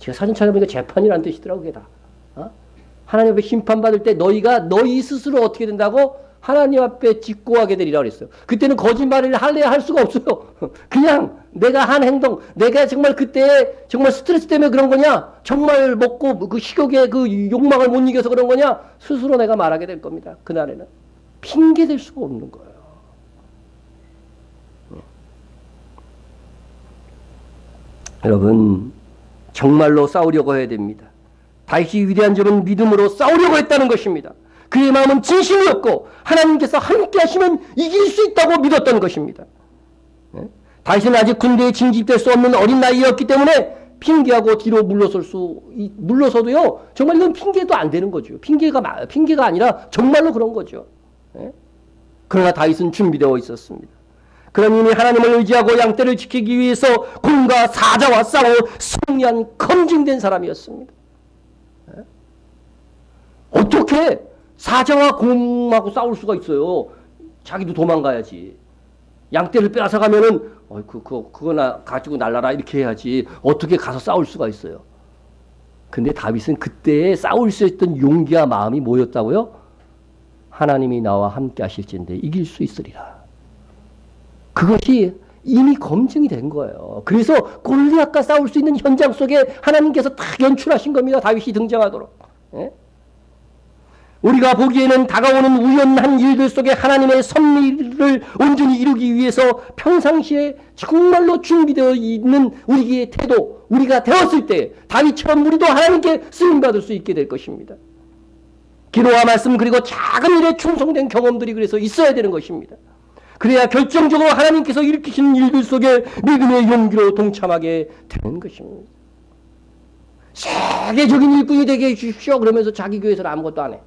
제가 사진 찾아보니까 재판이라는 뜻이더라고, 그게 다. 어? 하나님 앞에 심판받을 때 너희 스스로 어떻게 된다고? 하나님 앞에 직고하게 되리라 그랬어요. 그때는 거짓말을 할래야 할 수가 없어요. 그냥 내가 한 행동, 내가 정말 그때 정말 스트레스 때문에 그런 거냐? 정말 먹고 그 식욕의 그 욕망을 못 이겨서 그런 거냐? 스스로 내가 말하게 될 겁니다. 그날에는. 핑계 댈 수가 없는 거예요. 여러분, 정말로 싸우려고 해야 됩니다. 다윗이 위대한 점은 믿음으로 싸우려고 했다는 것입니다. 그의 마음은 진심이었고 하나님께서 함께 하시면 이길 수 있다고 믿었던 것입니다. 다윗은 아직 군대에 징집될 수 없는 어린 나이였기 때문에 핑계하고 뒤로 물러서도요, 정말 이건 핑계도 안 되는 거죠. 핑계가 아니라 정말로 그런 거죠. 그러나 다윗은 준비되어 있었습니다. 그런 이미 하나님을 의지하고 양떼를 지키기 위해서 공과 사자와 싸워 승리한 검증된 사람이었습니다. 어떻게 사자와 곰하고 싸울 수가 있어요? 자기도 도망가야지. 양떼를 빼앗아가면은 그거나 가지고 날라라 이렇게 해야지. 어떻게 가서 싸울 수가 있어요? 근데 다윗은 그때 싸울 수 있던 용기와 마음이 뭐였다고요? 하나님이 나와 함께 하실진대 이길 수 있으리라. 그것이 이미 검증이 된 거예요. 그래서 골리앗과 싸울 수 있는 현장 속에 하나님께서 딱 연출하신 겁니다. 다윗이 등장하도록. 예? 우리가 보기에는 다가오는 우연한 일들 속에 하나님의 섭리를 온전히 이루기 위해서 평상시에 정말로 준비되어 있는 우리의 태도, 우리가 되었을 때 다윗처럼 우리도 하나님께 쓰임받을 수 있게 될 것입니다. 기도와 말씀 그리고 작은 일에 충성된 경험들이 그래서 있어야 되는 것입니다. 그래야 결정적으로 하나님께서 일으키시는 일들 속에 믿음의 용기로 동참하게 되는 것입니다. 세계적인 일꾼이 되게 해주십시오. 그러면서 자기 교회에서는 아무것도 안 해.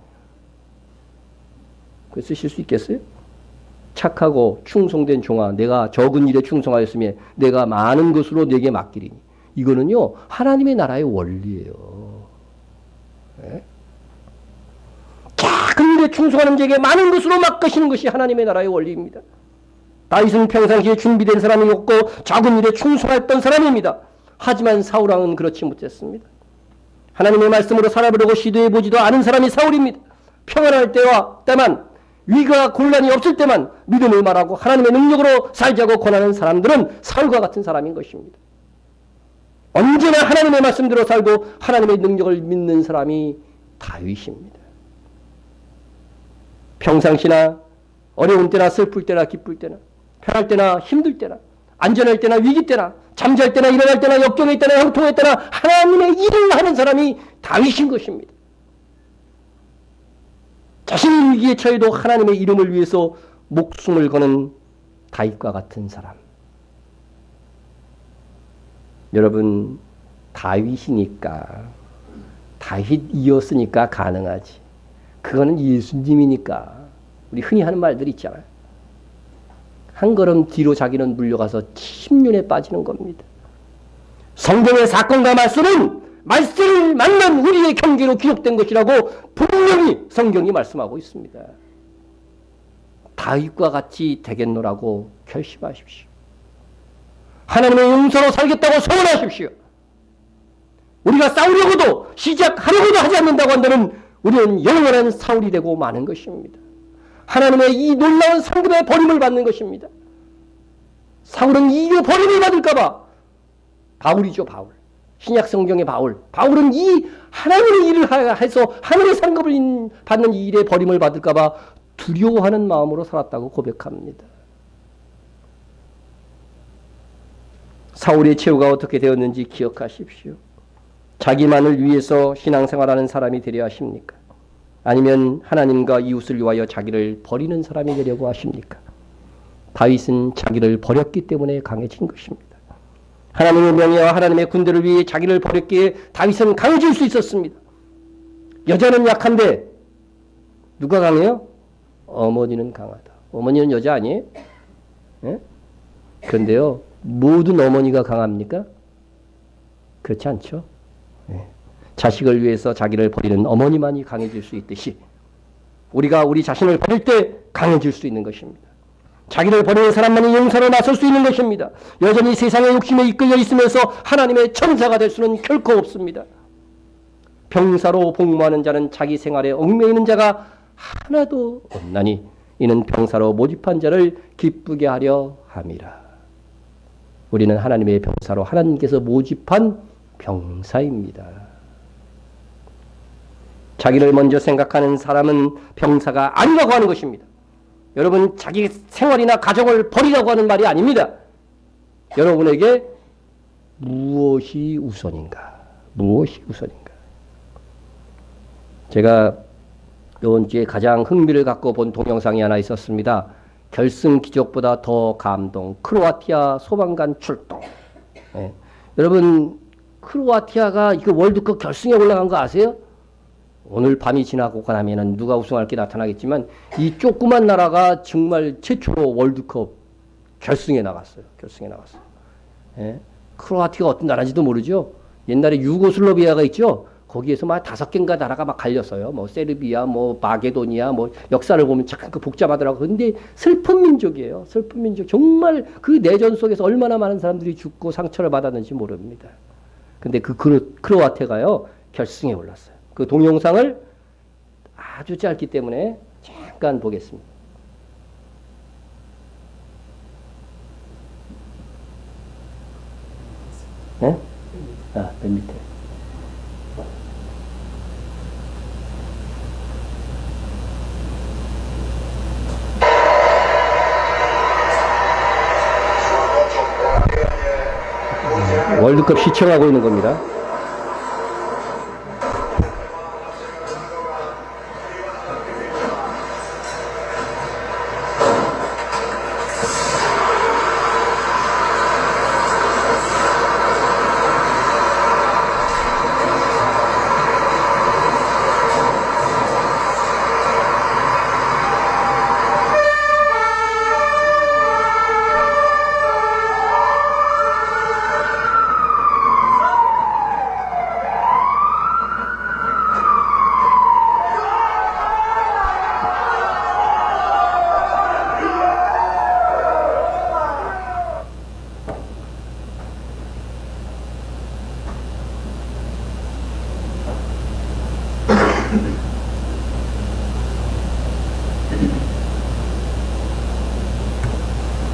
그거 쓰실 수 있겠어요? 착하고 충성된 종아, 내가 적은 일에 충성하였으며 내가 많은 것으로 내게 맡기리니. 이거는요, 하나님의 나라의 원리예요. 네? 작은 일에 충성하는 자에게 많은 것으로 맡기시는 것이 하나님의 나라의 원리입니다. 다윗은 평상시에 준비된 사람이었고 작은 일에 충성했던 사람입니다. 하지만 사울왕은 그렇지 못했습니다. 하나님의 말씀으로 살아보려고 시도해보지도 않은 사람이 사울입니다. 평안할 때만, 위가 곤란이 없을 때만 믿음을 말하고 하나님의 능력으로 살자고 권하는 사람들은 사울과 같은 사람인 것입니다. 언제나 하나님의 말씀대로 살고 하나님의 능력을 믿는 사람이 다윗입니다. 평상시나 어려운 때나 슬플 때나 기쁠 때나 편할 때나 힘들 때나 안전할 때나 위기 때나 잠잘 때나 일어날 때나 역경에 있다나 형통에 있다나 하나님의 일을 하는 사람이 다윗인 것입니다. 자신의 위기에 처해도 하나님의 이름을 위해서 목숨을 거는 다윗과 같은 사람. 여러분, 다윗이니까, 다윗이었으니까 가능하지. 그거는 예수님이니까. 우리 흔히 하는 말들이 있잖아요. 한 걸음 뒤로 자기는 물려가서 침륜에 빠지는 겁니다. 성경의 사건과 말씀은 말씀을 만난 우리의 경계로 기록된 것이라고 분명히 성경이 말씀하고 있습니다. 다윗과 같이 되겠노라고 결심하십시오. 하나님의 용서로 살겠다고 소원하십시오. 우리가 싸우려고도 시작하려고도 하지 않는다고 한다면 우리는 영원한 사울이 되고 마는 것입니다. 하나님의 이 놀라운 상급의 버림을 받는 것입니다. 사울은 이 버림을 받을까봐 바울이죠, 바울. 신약 성경의 바울. 바울은 이 하나님의 일을 해서 하늘의 상급을 받는 이 일의 버림을 받을까봐 두려워하는 마음으로 살았다고 고백합니다. 사울의 최후가 어떻게 되었는지 기억하십시오. 자기만을 위해서 신앙생활하는 사람이 되려 하십니까? 아니면 하나님과 이웃을 위하여 자기를 버리는 사람이 되려고 하십니까? 다윗은 자기를 버렸기 때문에 강해진 것입니다. 하나님의 명예와 하나님의 군대를 위해 자기를 버렸기에 다윗은 강해질 수 있었습니다. 여자는 약한데 누가 강해요? 어머니는 강하다. 어머니는 여자 아니에요? 예? 그런데요, 모든 어머니가 강합니까? 그렇지 않죠. 예. 자식을 위해서 자기를 버리는 어머니만이 강해질 수 있듯이 우리가 우리 자신을 버릴 때 강해질 수 있는 것입니다. 자기를 버리는 사람만이 용사로 나설 수 있는 것입니다. 여전히 세상의 욕심에 이끌려 있으면서 하나님의 천사가 될 수는 결코 없습니다. 병사로 복무하는 자는 자기 생활에 얽매이는 자가 하나도 없나니 이는 병사로 모집한 자를 기쁘게 하려 함이라. 우리는 하나님의 병사로 하나님께서 모집한 병사입니다. 자기를 먼저 생각하는 사람은 병사가 아니라고 하는 것입니다. 여러분, 자기 생활이나 가정을 버리라고 하는 말이 아닙니다. 여러분에게 무엇이 우선인가? 무엇이 우선인가? 제가 이번 주에 가장 흥미를 갖고 본 동영상이 하나 있었습니다. 결승 기적보다 더 감동. 크로아티아 소방관 출동. 네. 여러분, 크로아티아가 이거 월드컵 결승에 올라간 거 아세요? 오늘 밤이 지나고 나면은 누가 우승할 게 나타나겠지만 이 조그만 나라가 정말 최초로 월드컵 결승에 나갔어요. 결승에 나갔어요. 예? 크로아티아가 어떤 나라인지도 모르죠. 옛날에 유고슬라비아가 있죠. 거기에서 막 5개인가 나라가 막 갈렸어요. 뭐 세르비아, 뭐 마게도니아, 뭐 역사를 보면 참 그 복잡하더라고. 근데 슬픈 민족이에요. 슬픈 민족. 정말 그 내전 속에서 얼마나 많은 사람들이 죽고 상처를 받았는지 모릅니다. 근데 그 크로아티아가요 결승에 올랐어요. 그 동영상을 아주 짧기 때문에 잠깐 보겠습니다. 네? 아, 맨 밑에. 월드컵 시청하고 있는 겁니다.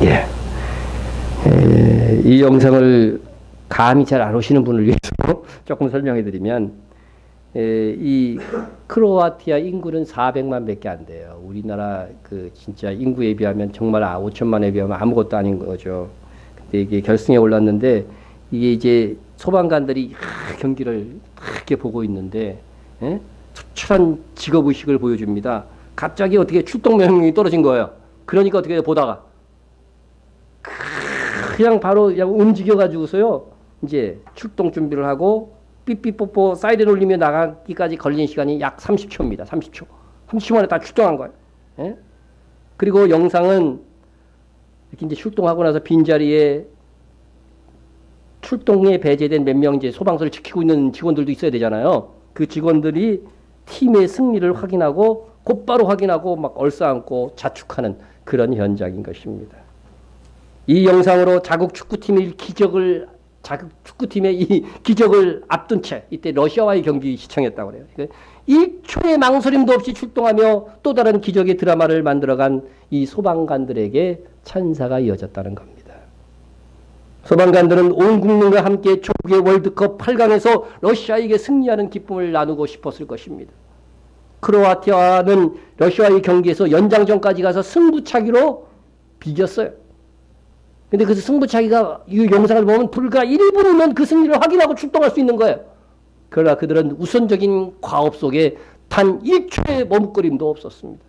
예. 이 영상을 감이 잘 안 오시는 분을 위해서 조금 설명해 드리면, 이 크로아티아 인구는 400만 밖에 안 돼요. 우리나라 그 진짜 인구에 비하면 정말 5천만에 비하면 아무것도 아닌 거죠. 근데 이게 결승에 올랐는데, 이게 이제 소방관들이 경기를 이렇게 보고 있는데, 예? 투철한 직업의식을 보여줍니다. 갑자기 어떻게 출동 명령이 떨어진 거예요. 그러니까 어떻게 보다가 그냥 바로 그냥 움직여가지고서요. 이제 출동 준비를 하고 삐삐뽀뽀 사이렌 울리며 나가기까지 걸린 시간이 약 30초입니다. 30초. 30초 만에 다 출동한 거예요. 예? 그리고 영상은 이렇게 이제 출동하고 나서 빈자리에 출동에 배제된 몇 명 이제 소방서를 지키고 있는 직원들도 있어야 되잖아요. 그 직원들이 팀의 승리를 확인하고 곧바로 확인하고 막 얼싸안고 자축하는 그런 현장인 것입니다. 이 영상으로 자국 축구팀의 이 기적을 앞둔 채 이때 러시아와의 경기 시청했다고 그래요. 1초의 망설임도 없이 출동하며 또 다른 기적의 드라마를 만들어간 이 소방관들에게 찬사가 이어졌다는 겁니다. 소방관들은 온 국민과 함께 조국의 월드컵 8강에서 러시아에게 승리하는 기쁨을 나누고 싶었을 것입니다. 크로아티아는 러시아의 경기에서 연장전까지 가서 승부차기로 비겼어요. 근데 그 승부차기가 이 영상을 보면 불과 1분이면 그 승리를 확인하고 출동할 수 있는 거예요. 그러나 그들은 우선적인 과업 속에 단 1초의 머뭇거림도 없었습니다.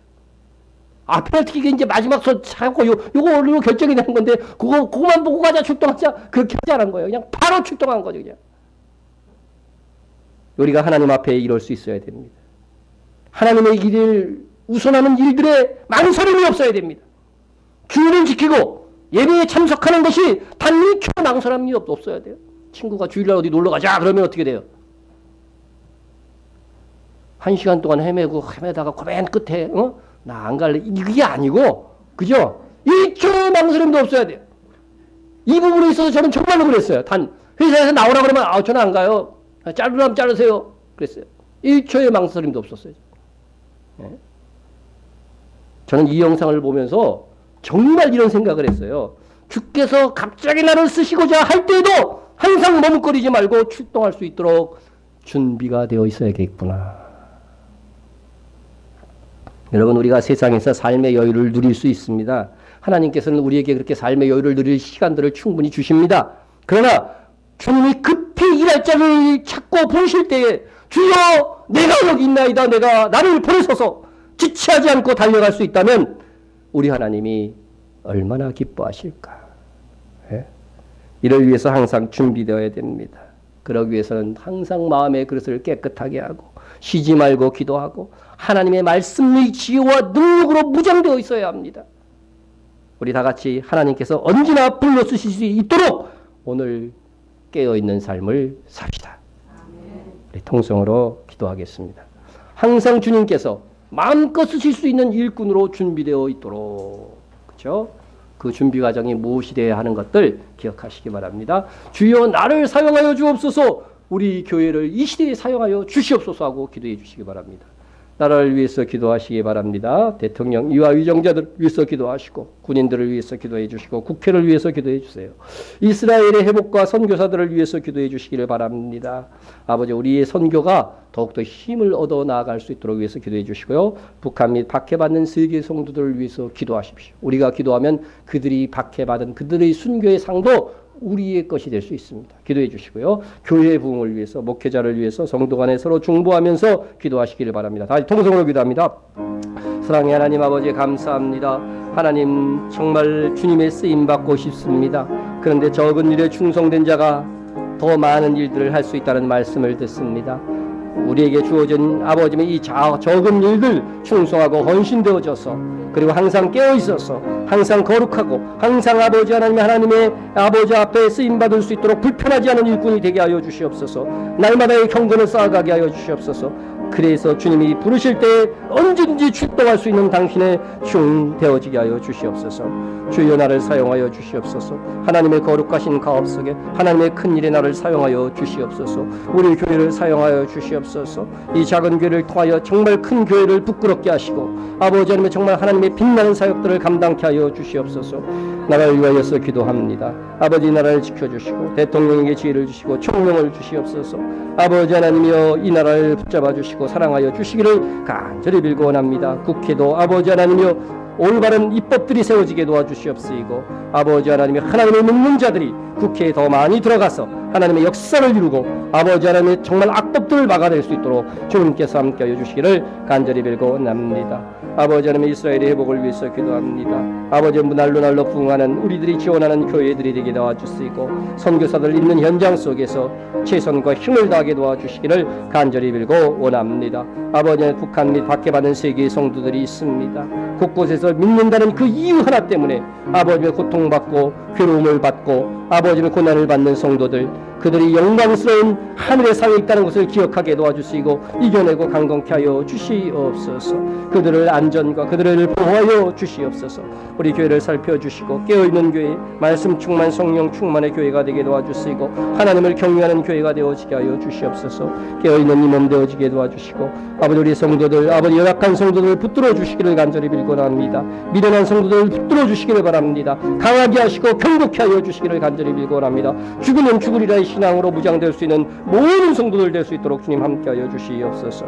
페널티킥이 이제 마지막 차고 요거 결정이 되는 건데 그거만 보고 가자 출동하자 그렇게 하지 않은 거예요. 그냥 바로 출동한 거죠. 그냥. 우리가 하나님 앞에 이럴 수 있어야 됩니다. 하나님의 일을 우선하는 일들에 망설임이 없어야 됩니다. 주일을 지키고 예배에 참석하는 것이 단 1초 망설임이 없어야 돼요. 친구가 주일날 어디 놀러 가자 그러면 어떻게 돼요? 1시간 동안 헤매다가 맨 끝에 나 안 갈래 이게 아니고 그죠? 1초 망설임도 없어야 돼요. 이 부분에 있어서 저는 정말로 그랬어요. 단 회사에서 나오라 그러면 저는 안 가요. 자르라면 자르세요. 그랬어요. 1초의 망설임도 없었어요. 네. 저는 이 영상을 보면서 정말 이런 생각을 했어요. 주께서 갑자기 나를 쓰시고자 할 때에도 항상 머뭇거리지 말고 출동할 수 있도록 준비가 되어 있어야겠구나. 여러분, 우리가 세상에서 삶의 여유를 누릴 수 있습니다. 하나님께서는 우리에게 그렇게 삶의 여유를 누릴 시간들을 충분히 주십니다. 그러나 주님이 급히 일할 자를 찾고 부르실 때에 주여 내가 여기 있나이다. 내가 나를 보내소서. 지체하지 않고 달려갈 수 있다면 우리 하나님이 얼마나 기뻐하실까. 예? 이를 위해서 항상 준비되어야 됩니다. 그러기 위해서는 항상 마음의 그릇을 깨끗하게 하고 쉬지 말고 기도하고 하나님의 말씀의 지혜와 능력으로 무장되어 있어야 합니다. 우리 다 같이 하나님께서 언제나 불러 쓰실 수 있도록 오늘 깨어있는 삶을 삽시다. 우리 통성으로 기도하겠습니다. 항상 주님께서 마음껏 쓰실 수 있는 일꾼으로 준비되어 있도록, 그렇죠? 그 준비 과정이 무엇이되어야 하는 것들 기억하시기 바랍니다. 주여 나를 사용하여 주옵소서. 우리 교회를 이 시대에 사용하여 주시옵소서 하고 기도해 주시기 바랍니다. 나라를 위해서 기도하시기 바랍니다. 대통령, 이와 위정자들을 위해서 기도하시고 군인들을 위해서 기도해 주시고 국회를 위해서 기도해 주세요. 이스라엘의 회복과 선교사들을 위해서 기도해 주시기를 바랍니다. 아버지, 우리의 선교가 더욱더 힘을 얻어 나아갈 수 있도록 위해서 기도해 주시고요. 북한 및 박해받는 세계 성도들을 위해서 기도하십시오. 우리가 기도하면 그들이 박해받은 그들의 순교의 상도 우리의 것이 될 수 있습니다. 기도해 주시고요. 교회의 부흥을 위해서, 목회자를 위해서 성도 간에 서로 중보하면서 기도하시기를 바랍니다. 다시 통성으로 기도합니다. 사랑의 하나님 아버지, 감사합니다. 하나님, 정말 주님의 쓰임받고 싶습니다. 그런데 적은 일에 충성된 자가 더 많은 일들을 할 수 있다는 말씀을 듣습니다. 우리에게 주어진 아버지의 이 적은 일들 충성하고 헌신되어져서, 그리고 항상 깨어있어서 항상 거룩하고 항상 아버지 하나님의 아버지 앞에 쓰임받을 수 있도록 불편하지 않은 일꾼이 되게 하여 주시옵소서. 날마다의 경건을 쌓아가게 하여 주시옵소서. 그래서 주님이 부르실 때 언제든지 출동할 수 있는 당신의 중 되어지게 하여 주시옵소서. 주여 나를 사용하여 주시옵소서. 하나님의 거룩하신 가업 속에 하나님의 큰 일에 나를 사용하여 주시옵소서. 우리 교회를 사용하여 주시옵소서. 이 작은 교회를 통하여 정말 큰 교회를 부끄럽게 하시고 아버지 하나님의 정말 하나님의 빛나는 사역들을 감당케 하여 주시옵소서. 나라를 위하여서 기도합니다. 아버지, 나라를 지켜주시고 대통령에게 지혜를 주시고 총명을 주시옵소서. 아버지 하나님이여, 이 나라를 붙잡아 주시고 사랑하여 주시기를 간절히 빌고 원합니다. 국회도 아버지 하나님이여 올바른 입법들이 세워지게 도와주시옵시고, 아버지 하나님의 하나님을 믿는 자들이 국회에 더 많이 들어가서 하나님의 역사를 이루고 아버지 하나님의 정말 악법들을 막아낼 수 있도록 주님께서 함께하여 주시기를 간절히 빌고 원합니다. 아버지 하나님의 이스라엘의 회복을 위해서 기도합니다. 아버지, 날로 부흥하는 우리들이 지원하는 교회들이 되게 도와주시고 선교사들 있는 현장 속에서 최선과 힘을 다하게 도와주시기를 간절히 빌고 원합니다. 아버지, 북한 및 박해받는 세계의 성도들이 있습니다. 곳곳에서 믿는다는 그 이유 하나 때문에 아버지의 고통받고 괴로움을 받고 아버지의 고난을 받는 성도들, 그들이 영광스러운 하늘의 상에 있다는 것을 기억하게 도와주시고 이겨내고 강건케 하여 주시옵소서. 그들을 안전과 그들을 보호하여 주시옵소서. 우리 교회를 살펴주시고 깨어있는 교회, 말씀 충만 성령 충만의 교회가 되게 도와주시고 하나님을 경외하는 교회가 되어지게 하여 주시옵소서. 깨어있는 이 몸 되어지게 도와주시고 아버지, 우리 성도들, 아버지 연약한 성도들을 붙들어 주시기를 간절히 빌고 합니다. 미련한 성도들을 붙들어 주시기를 바랍니다. 강하게 하시고 경고케 하여 주시기를 간절히 빌고 합니다. 죽으면 죽으리라 의 신앙으로 무장될 수 있는 모든 성도들 될 수 있도록 주님 함께하여 주시옵소서.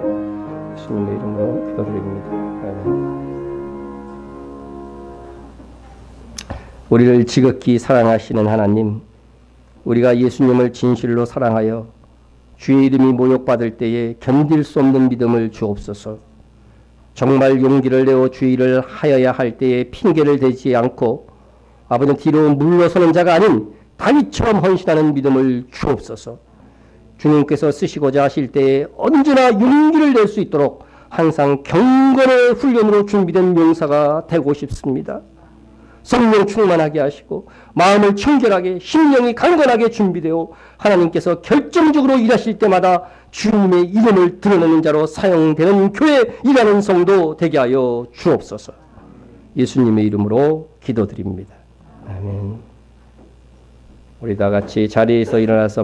예수님의 이름으로 기도드립니다. 아멘. 우리를 지극히 사랑하시는 하나님, 우리가 예수님을 진실로 사랑하여 주의 이름이 모욕받을 때에 견딜 수 없는 믿음을 주옵소서. 정말 용기를 내어 주의 일을 하여야 할 때에 핑계를 대지 않고 아버지 뒤로 물러서는 자가 아닌 다윗처럼 헌신하는 믿음을 주옵소서. 주님께서 쓰시고자 하실 때에 언제나 용기를 낼 수 있도록 항상 경건의 훈련으로 준비된 용사가 되고 싶습니다. 성령 충만하게 하시고 마음을 청결하게, 심령이 강건하게 준비되어 하나님께서 결정적으로 일하실 때마다 주님의 이름을 드러내는 자로 사용되는 교회 일하는 성도 되게 하여 주옵소서. 예수님의 이름으로 기도드립니다. 아멘. 우리 다 같이 자리에서 일어나서